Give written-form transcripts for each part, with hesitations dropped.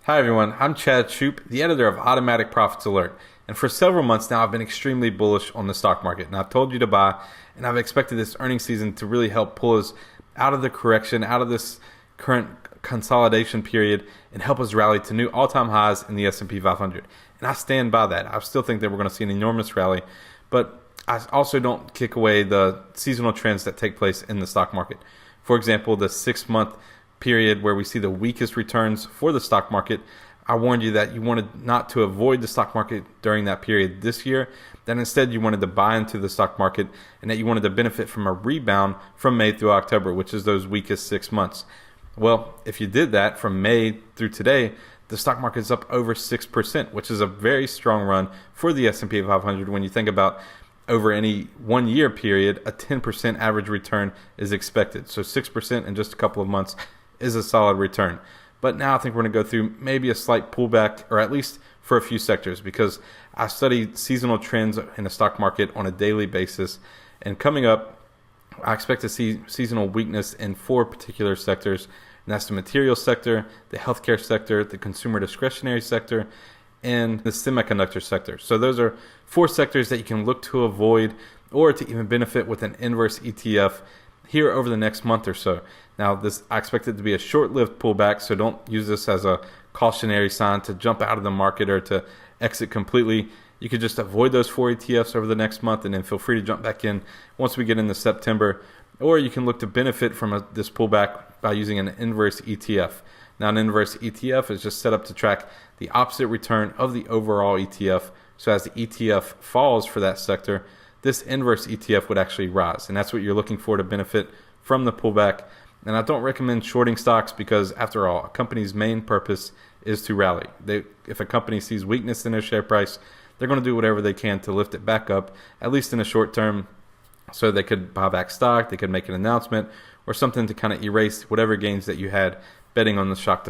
Hi everyone, I'm Chad Shoop, the editor of Automatic Profits Alert, and for several months now I've been extremely bullish on the stock market, and I've told you to buy, and I've expected this earnings season to really help pull us out of the correction, out of this current consolidation period, and help us rally to new all-time highs in the S&P 500. And I stand by that. I still think that we're going to see an enormous rally, but I also don't kick away the seasonal trends that take place in the stock market. For example, the 6-month period where we see the weakest returns for the stock market, I warned you that you wanted not to avoid the stock market during that period this year, that instead you wanted to buy into the stock market and that you wanted to benefit from a rebound from May through October, which is those weakest 6 months. Well, if you did that from May through today, the stock market is up over 6%, which is a very strong run for the S&P 500. When you think about over any 1 year period, a 10% average return is expected. So 6% in just a couple of months is a solid return. But now I think we're going to go through maybe a slight pullback, or at least for a few sectors, because I study seasonal trends in the stock market on a daily basis. And coming up, I expect to see seasonal weakness in 4 particular sectors. And that's the materials sector, the healthcare sector, the consumer discretionary sector, and the semiconductor sector. So those are 4 sectors that you can look to avoid or to even benefit with an inverse ETF here over the next month or so. Now, I expect it to be a short-lived pullback, so don't use this as a cautionary sign to jump out of the market or to exit completely. You could just avoid those 4 ETFs over the next month and then feel free to jump back in once we get into September. Or you can look to benefit from this pullback by using an inverse ETF. Now, an inverse ETF is just set up to track the opposite return of the overall ETF. So as the ETF falls for that sector, this inverse ETF would actually rise. And that's what you're looking for to benefit from the pullback. And I don't recommend shorting stocks because, after all, a company's main purpose is to rally. If a company sees weakness in their share price, they're going to do whatever they can to lift it back up, at least in the short term. So they could buy back stock, they could make an announcement, or something to kind of erase whatever gains that you had betting on the stock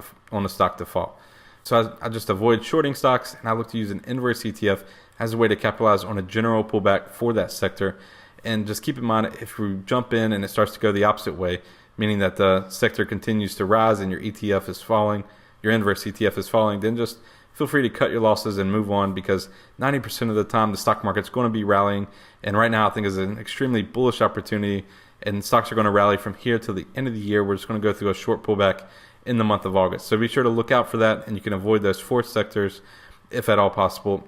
to fall. So I just avoid shorting stocks, and I look to use an inverse ETF as a way to capitalize on a general pullback for that sector. And just keep in mind, if you jump in and it starts to go the opposite way, meaning that the sector continues to rise and your ETF is falling, your inverse ETF is falling, then just feel free to cut your losses and move on, because 90% of the time the stock market's going to be rallying. And right now I think is an extremely bullish opportunity, and stocks are going to rally from here till the end of the year. We're just going to go through a short pullback in the month of August. So be sure to look out for that, and you can avoid those 4 sectors if at all possible.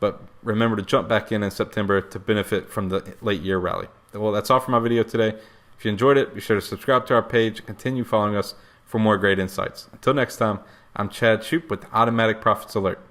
But remember to jump back in September to benefit from the late year rally. Well, that's all for my video today. If you enjoyed it, be sure to subscribe to our page and continue following us for more great insights. Until next time, I'm Chad Shoop with Automatic Profits Alert.